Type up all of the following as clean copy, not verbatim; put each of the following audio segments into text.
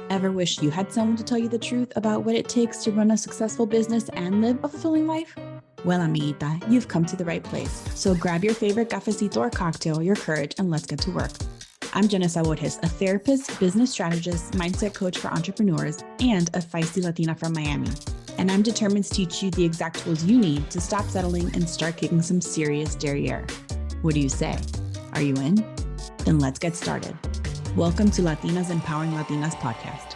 Ever wish you had someone to tell you the truth about what it takes to run a successful business and live a fulfilling life? Well, amiguita, you've come to the right place. So grab your favorite cafecito or cocktail, your courage, and let's get to work. I'm Janessa Borges, a therapist, business strategist, mindset coach for entrepreneurs, and a feisty Latina from Miami. And I'm determined to teach you the exact tools you need to stop settling and start kicking some serious derriere. What do you say? Are you in? Then let's get started. Welcome to Latinas Empowering Latinas podcast.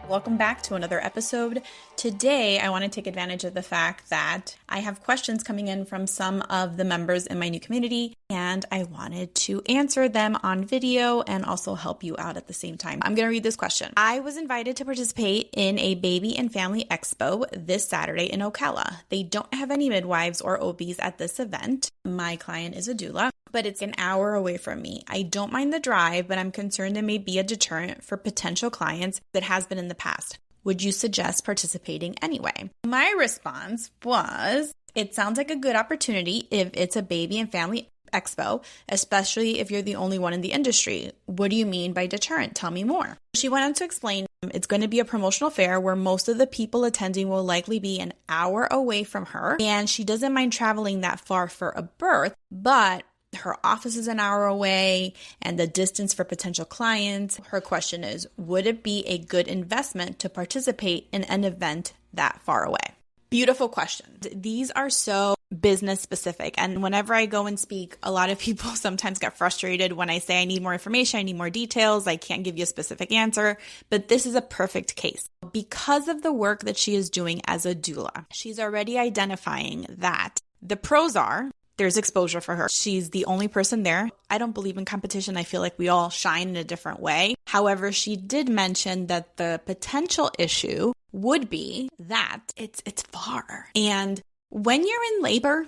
Welcome back to another episode. Today, I want to take advantage of the fact that I have questions coming in from some of the members in my new community, and I wanted to answer them on video and also help you out at the same time. I'm going to read this question. I was invited to participate in a baby and family expo this Saturday in Ocala. They don't have any midwives or OBs at this event. My client is a doula, but it's an hour away from me. I don't mind the drive, but I'm concerned it may be a deterrent for potential clients that has been in the past. Would you suggest participating anyway? My response was, it sounds like a good opportunity if it's a baby and family expo, especially if you're the only one in the industry. What do you mean by deterrent? Tell me more. She went on to explain it's going to be a promotional fair where most of the people attending will likely be an hour away from her, and she doesn't mind traveling that far for a birth, but her office is an hour away and the distance for potential clients. Her question is, would it be a good investment to participate in an event that far away? Beautiful questions. These are so business specific. And whenever I go and speak, a lot of people sometimes get frustrated when I say I need more information, I need more details, I can't give you a specific answer. But this is a perfect case. Because of the work that she is doing as a doula, she's already identifying that the pros are, there's exposure for her. She's the only person there. I don't believe in competition. I feel like we all shine in a different way. However, she did mention that the potential issue would be that it's far. And when you're in labor,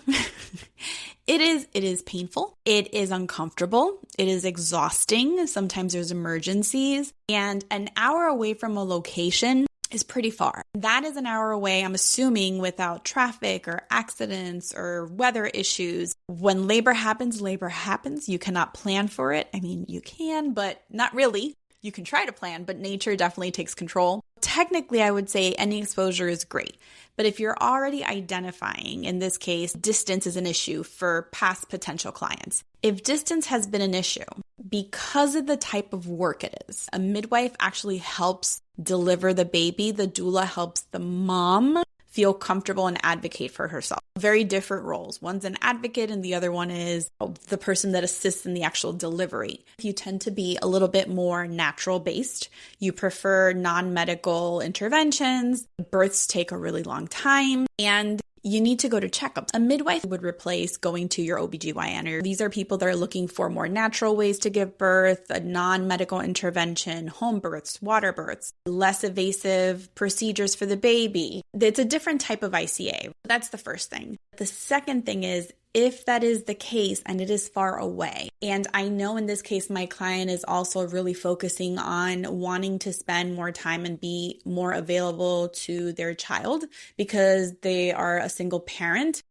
it is painful. It is uncomfortable. It is exhausting. Sometimes there's emergencies. And an hour away from a location is pretty far. That is an hour away, I'm assuming, without traffic or accidents or weather issues. When labor happens, labor happens. You cannot plan for it. I mean, you can, but not really. You can try to plan, but nature definitely takes control. Technically, I would say any exposure is great. But if you're already identifying, in this case, distance is an issue for past potential clients. If distance has been an issue because of the type of work it is, a midwife actually helps deliver the baby. The doula helps the mom feel comfortable and advocate for herself. Very different roles. One's an advocate and the other one is the person that assists in the actual delivery. You tend to be a little bit more natural based. You prefer non-medical interventions. Births take a really long time and you need to go to checkups. A midwife would replace going to your OBGYN. These are people that are looking for more natural ways to give birth, a non-medical intervention, home births, water births, less invasive procedures for the baby. It's a different type of ICA. That's the first thing. The second thing is, if that is the case and it is far away, and I know in this case, my client is also really focusing on wanting to spend more time and be more available to their child because they are a single parent.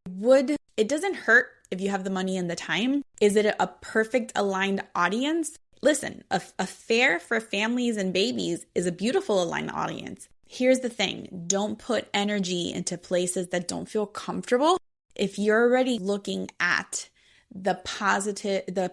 It doesn't hurt if you have the money and the time. Is it a perfect aligned audience? Listen, a fair for families and babies is a beautiful aligned audience. Here's the thing. Don't put energy into places that don't feel comfortable. If you're already looking at the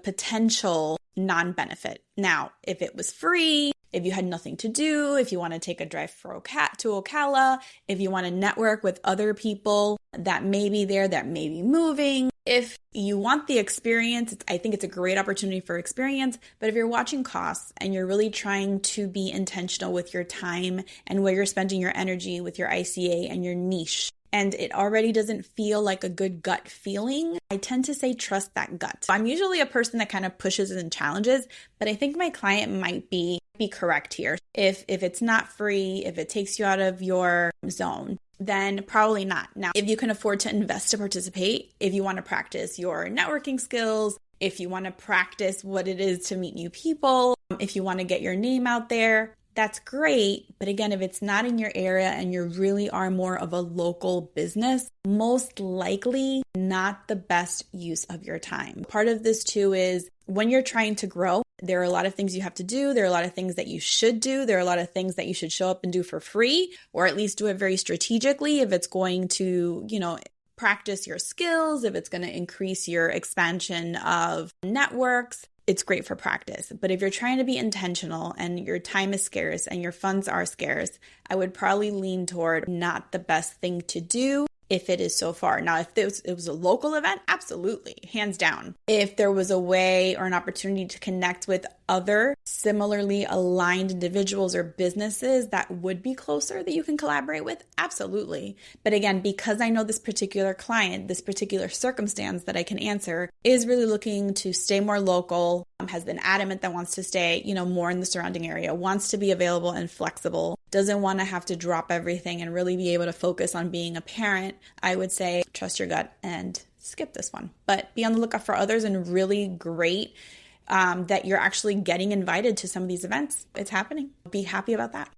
potential non-benefit. Now, if it was free, if you had nothing to do, if you want to take a drive to Ocala, if you want to network with other people that may be there, that may be moving, if you want the experience, I think it's a great opportunity for experience. But if you're watching costs and you're really trying to be intentional with your time and where you're spending your energy with your ICA and your niche, and it already doesn't feel like a good gut feeling, I tend to say trust that gut. I'm usually a person that kind of pushes and challenges, but I think my client might be correct here. If it's not free, if it takes you out of your zone, then probably not. Now, if you can afford to invest to participate, if you want to practice your networking skills, if you want to practice what it is to meet new people, if you want to get your name out there, that's great. But again, if it's not in your area and you really are more of a local business, most likely not the best use of your time. Part of this too is when you're trying to grow, There are a lot of things you have to do. There are a lot of things that you should do. There are a lot of things that you should show up and do for free, or at least do it very strategically if it's going to, practice your skills, if it's going to increase your expansion of networks. It's great for practice. But if you're trying to be intentional and your time is scarce and your funds are scarce, I would probably lean toward not the best thing to do if it is so far. Now, if it was a local event, absolutely, hands down. If there was a way or an opportunity to connect with other similarly aligned individuals or businesses that would be closer that you can collaborate with, absolutely. But again, because I know this particular client, this particular circumstance that I can answer is really looking to stay more local, has been adamant that wants to stay, more in the surrounding area, wants to be available and flexible, doesn't want to have to drop everything and really be able to focus on being a parent, I would say trust your gut and skip this one. But be on the lookout for others, and really great that you're actually getting invited to some of these events. It's happening. Be happy about that.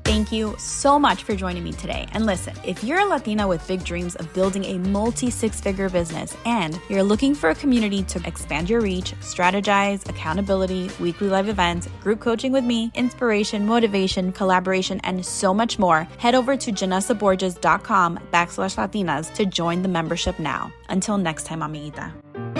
Thank you so much for joining me today. And listen, if you're a Latina with big dreams of building a multi-six-figure business and you're looking for a community to expand your reach, strategize, accountability, weekly live events, group coaching with me, inspiration, motivation, collaboration, and so much more, head over to janessaborges.com/Latinas to join the membership now. Until next time, amiguita.